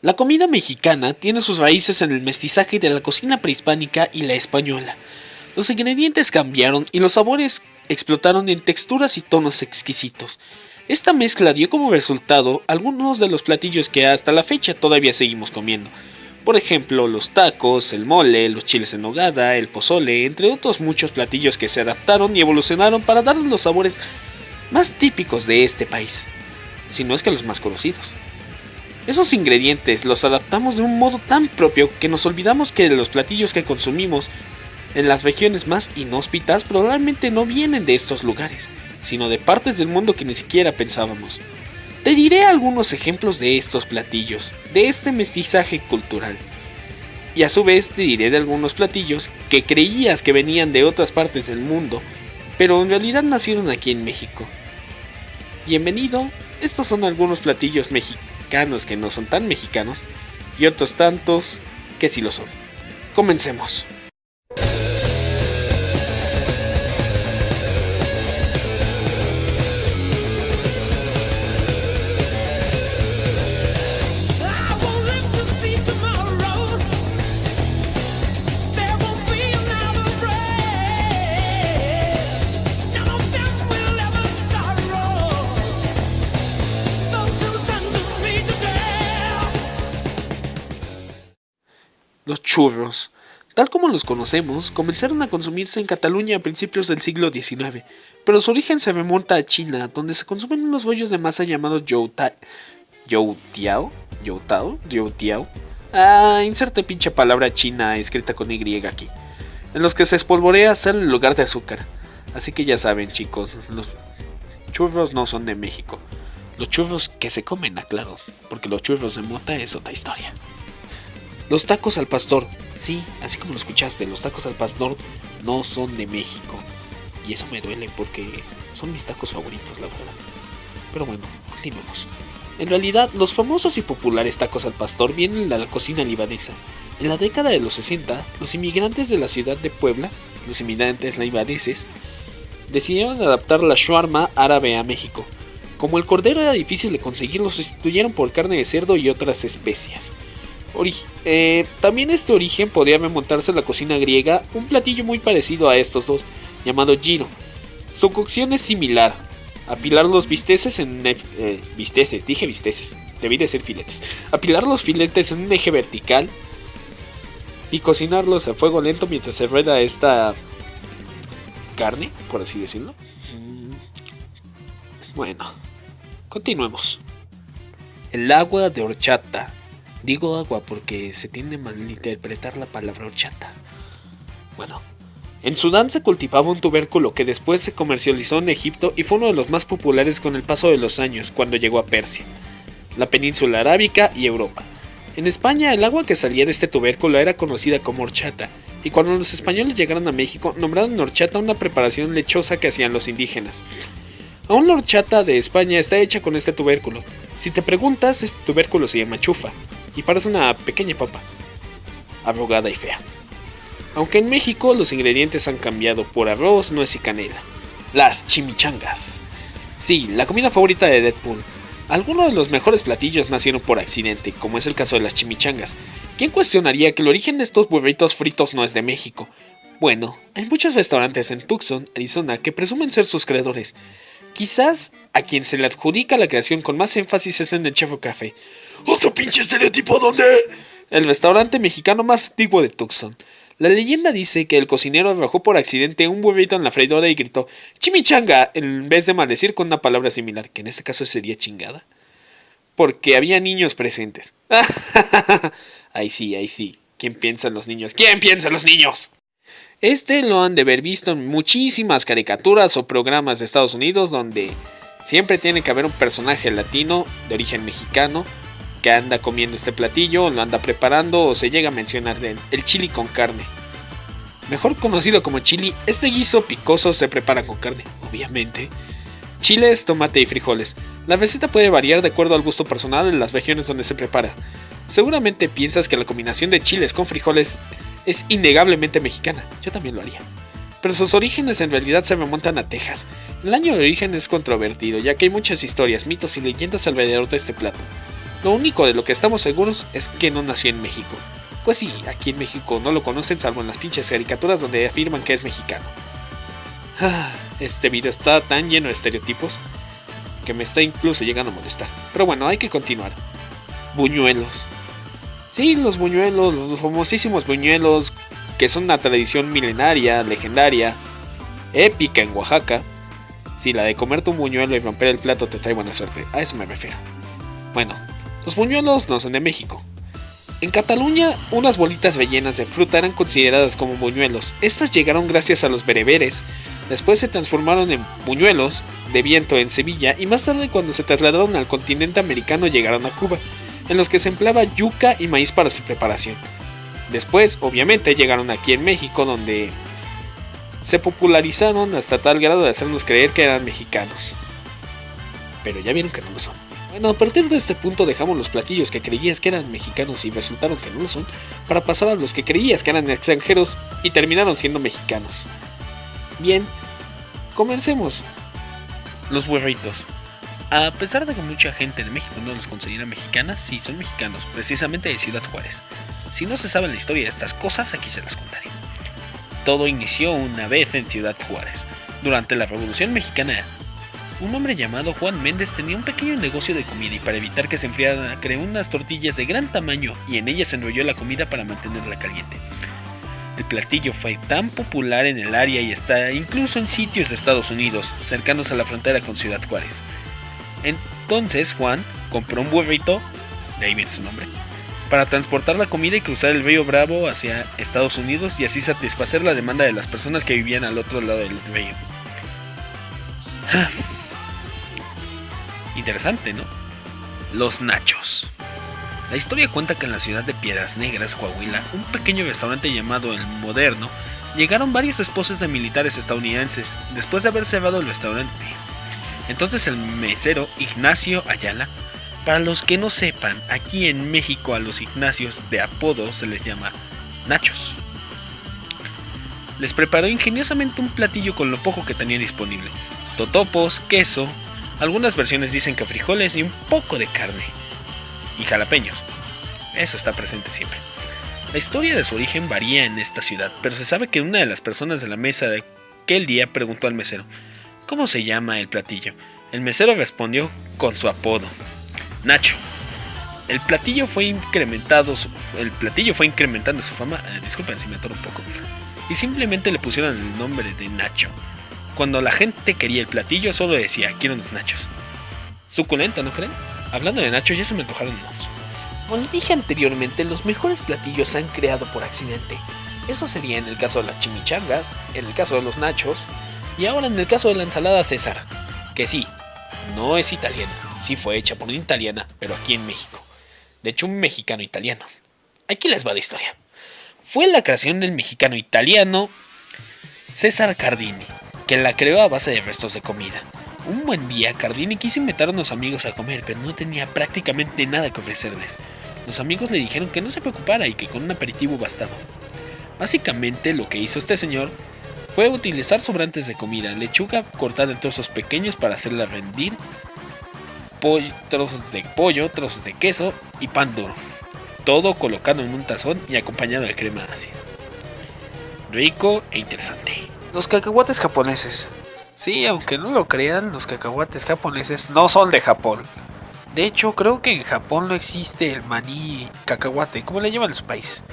La comida mexicana tiene sus raíces en el mestizaje de la cocina prehispánica y la española. Los ingredientes cambiaron y los sabores explotaron en texturas y tonos exquisitos. Esta mezcla dio como resultado algunos de los platillos que hasta la fecha todavía seguimos comiendo. Por ejemplo, los tacos, el mole, los chiles en nogada, el pozole, entre otros muchos platillos que se adaptaron y evolucionaron para darnos los sabores más típicos de este país, si no es que los más conocidos. Esos ingredientes los adaptamos de un modo tan propio que nos olvidamos que los platillos que consumimos en las regiones más inhóspitas probablemente no vienen de estos lugares, sino de partes del mundo que ni siquiera pensábamos. Te diré algunos ejemplos de estos platillos, de este mestizaje cultural. Y a su vez te diré de algunos platillos que creías que venían de otras partes del mundo, pero en realidad nacieron aquí en México. Bienvenido, estos son algunos platillos mexicanos que no son tan mexicanos y otros tantos que sí lo son. Comencemos. Los churros, tal como los conocemos, comenzaron a consumirse en Cataluña a principios del siglo XIX, pero su origen se remonta a China, donde se consumen unos bollos de masa llamados youtiao. Inserte pinche palabra china escrita con Y aquí, en los que se espolvorea sal en lugar de azúcar. Así que ya saben, chicos, los churros no son de México. Los churros que se comen, aclaro, porque los churros de mota es otra historia. Los tacos al pastor, sí, así como lo escuchaste, los tacos al pastor no son de México. Y eso me duele porque son mis tacos favoritos, la verdad. Pero bueno, continuemos. En realidad, los famosos y populares tacos al pastor vienen de la cocina libanesa. En la década de los 60, los inmigrantes de la ciudad de Puebla, los inmigrantes libaneses, decidieron adaptar la shawarma árabe a México. Como el cordero era difícil de conseguir, lo sustituyeron por carne de cerdo y otras especias. También este origen podría remontarse a la cocina griega, un platillo muy parecido a estos dos, llamado gyro. Su cocción es similar: apilar los bisteces debí decir filetes. Apilar los filetes en un eje vertical y cocinarlos a fuego lento mientras se rueda esta carne, por así decirlo. Bueno, continuemos. El agua de horchata. Digo agua porque se tiende a malinterpretar la palabra horchata. Bueno, en Sudán se cultivaba un tubérculo que después se comercializó en Egipto y fue uno de los más populares con el paso de los años cuando llegó a Persia, la península arábica y Europa. En España el agua que salía de este tubérculo era conocida como horchata, y cuando los españoles llegaron a México nombraron horchata una preparación lechosa que hacían los indígenas. Aún la horchata de España está hecha con este tubérculo. Si te preguntas, este tubérculo se llama chufa y parece una pequeña papa, arrugada y fea. Aunque en México los ingredientes han cambiado por arroz, nuez y canela. Las chimichangas. Sí, la comida favorita de Deadpool. Algunos de los mejores platillos nacieron por accidente, como es el caso de las chimichangas. ¿Quién cuestionaría que el origen de estos burritos fritos no es de México? Bueno, hay muchos restaurantes en Tucson, Arizona, que presumen ser sus creadores. Quizás a quien se le adjudica la creación con más énfasis es en el Chefo Café. ¿Otro pinche estereotipo dónde? El restaurante mexicano más antiguo de Tucson. La leyenda dice que el cocinero arrojó por accidente un burrito en la freidora y gritó ¡chimichanga!, en vez de maldecir con una palabra similar, que en este caso sería chingada, porque había niños presentes. Ahí sí. ¿Quién piensa en los niños? ¿Quién piensa en los niños? Este lo han de haber visto en muchísimas caricaturas o programas de Estados Unidos, donde siempre tiene que haber un personaje latino de origen mexicano que anda comiendo este platillo, o lo anda preparando, o se llega a mencionar de él: el chili con carne. Mejor conocido como chili, este guiso picoso se prepara con carne, obviamente, chiles, tomate y frijoles. La receta puede variar de acuerdo al gusto personal en las regiones donde se prepara. Seguramente piensas que la combinación de chiles con frijoles es innegablemente mexicana, yo también lo haría. Pero sus orígenes en realidad se remontan a Texas. El año de origen es controvertido, ya que hay muchas historias, mitos y leyendas alrededor de este plato. Lo único de lo que estamos seguros es que no nació en México. Pues sí, aquí en México no lo conocen salvo en las pinches caricaturas donde afirman que es mexicano. Este video está tan lleno de estereotipos que me está incluso llegando a molestar. Pero bueno, hay que continuar. Buñuelos. Sí, los buñuelos, los famosísimos buñuelos, que son una tradición milenaria, legendaria, épica en Oaxaca. Sí, la de comerte un buñuelo y romper el plato te trae buena suerte, a eso me refiero. Bueno, los buñuelos no son de México. En Cataluña, unas bolitas rellenas de fruta eran consideradas como buñuelos. Estas llegaron gracias a los bereberes, después se transformaron en buñuelos de viento en Sevilla y más tarde cuando se trasladaron al continente americano llegaron a Cuba, en los que se empleaba yuca y maíz para su preparación. Después, obviamente, llegaron aquí en México donde se popularizaron hasta tal grado de hacernos creer que eran mexicanos. Pero ya vieron que no lo son. Bueno, a partir de este punto dejamos los platillos que creías que eran mexicanos y resultaron que no lo son, para pasar a los que creías que eran extranjeros y terminaron siendo mexicanos. Bien, comencemos. Los burritos. A pesar de que mucha gente de México no los considera mexicanas, sí son mexicanos, precisamente de Ciudad Juárez. Si no se sabe la historia de estas cosas, aquí se las contaré. Todo inició una vez en Ciudad Juárez, durante la Revolución Mexicana. Un hombre llamado Juan Méndez tenía un pequeño negocio de comida y para evitar que se enfriara creó unas tortillas de gran tamaño y en ellas enrolló la comida para mantenerla caliente. El platillo fue tan popular en el área y está incluso en sitios de Estados Unidos, cercanos a la frontera con Ciudad Juárez. Entonces Juan compró un burrito, de ahí viene su nombre, para transportar la comida y cruzar el río Bravo hacia Estados Unidos y así satisfacer la demanda de las personas que vivían al otro lado del río. Interesante, ¿no? Los nachos. La historia cuenta que en la ciudad de Piedras Negras, Coahuila, un pequeño restaurante llamado El Moderno, llegaron varias esposas de militares estadounidenses después de haber cerrado el restaurante. Entonces el mesero Ignacio Ayala, para los que no sepan, aquí en México a los Ignacios de apodo se les llama nachos. Les preparó ingeniosamente un platillo con lo poco que tenía disponible: totopos, queso, algunas versiones dicen que frijoles y un poco de carne. Y jalapeños. Eso está presente siempre. La historia de su origen varía en esta ciudad, pero se sabe que una de las personas de la mesa de aquel día preguntó al mesero: ¿cómo se llama el platillo? El mesero respondió con su apodo: Nacho. El platillo fue incrementando su fama, disculpen si me atoro un poco, y simplemente le pusieron el nombre de Nacho. Cuando la gente quería el platillo solo decía: quiero unos nachos. Suculento, ¿no creen? Hablando de nachos ya se me antojaron unos. Como les dije anteriormente, los mejores platillos se han creado por accidente. Eso sería en el caso de las chimichangas, en el caso de los nachos, y ahora en el caso de la ensalada César, que sí, no es italiana, sí fue hecha por una italiana, pero aquí en México. De hecho, un mexicano italiano. Aquí les va la historia. Fue la creación del mexicano italiano César Cardini, que la creó a base de restos de comida. Un buen día, Cardini quiso invitar a unos amigos a comer, pero no tenía prácticamente nada que ofrecerles. Los amigos le dijeron que no se preocupara y que con un aperitivo bastaba. Básicamente, lo que hizo este señor fue utilizar sobrantes de comida, lechuga cortada en trozos pequeños para hacerla rendir, trozos de pollo, trozos de queso y pan duro. Todo colocado en un tazón y acompañado de crema ácida. Rico e interesante. Los cacahuates japoneses. Sí, aunque no lo crean, los cacahuates japoneses no son de Japón. De hecho, creo que en Japón no existe el maní cacahuate, como le llaman en su país.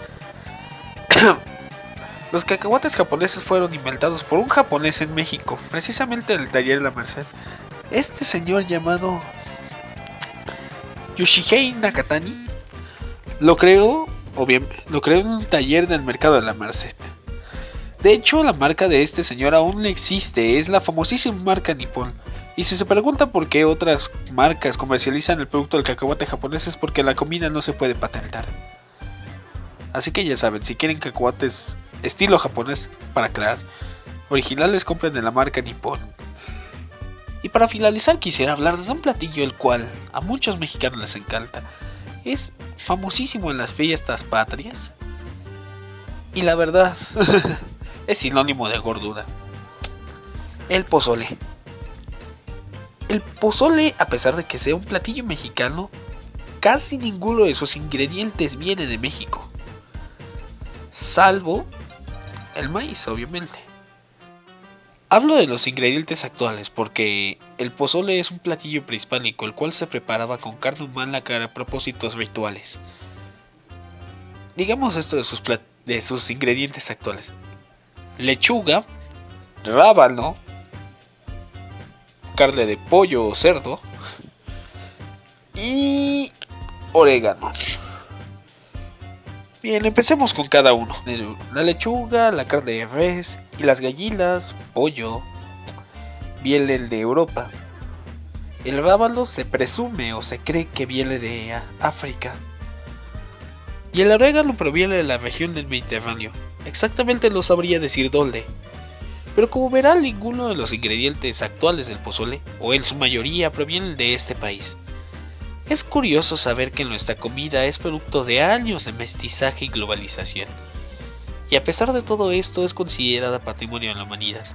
Los cacahuates japoneses fueron inventados por un japonés en México, precisamente en el taller de la Merced. Este señor llamado Yoshihei Nakatani lo creó en un taller del mercado de la Merced. De hecho, la marca de este señor aún no existe, es la famosísima marca Nippon. Y si se pregunta por qué otras marcas comercializan el producto del cacahuate japonés, es porque la comida no se puede patentar. Así que ya saben, si quieren cacahuates estilo japonés, para aclarar, originales, compren de la marca Nippon. Y para finalizar quisiera hablar de un platillo el cual a muchos mexicanos les encanta. Es famosísimo en las fiestas patrias. Y la verdad... es sinónimo de gordura. El pozole. El pozole, a pesar de que sea un platillo mexicano, casi ninguno de sus ingredientes viene de México, salvo el maíz, obviamente. Hablo de los ingredientes actuales porque el pozole es un platillo prehispánico el cual se preparaba con carne humana para propósitos rituales. Digamos esto de sus ingredientes actuales: lechuga, rábano, carne de pollo o cerdo y orégano. Bien, empecemos con cada uno. La lechuga, la carne de res y las gallinas, pollo, viene de Europa. El rábano se presume o se cree que viene de África. Y el orégano proviene de la región del Mediterráneo. Exactamente no sabría decir dónde. Pero como verán, ninguno de los ingredientes actuales del pozole, o en su mayoría, provienen de este país. Es curioso saber que nuestra comida es producto de años de mestizaje y globalización. Y a pesar de todo esto es considerada patrimonio de la humanidad.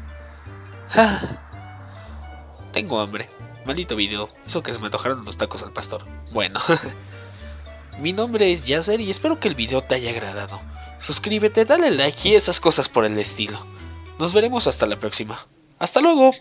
Tengo hambre. Maldito video. Eso que se me antojaron los tacos al pastor. Bueno. Mi nombre es Yasser y espero que el video te haya agradado. Suscríbete, dale like y esas cosas por el estilo. Nos veremos hasta la próxima. ¡Hasta luego!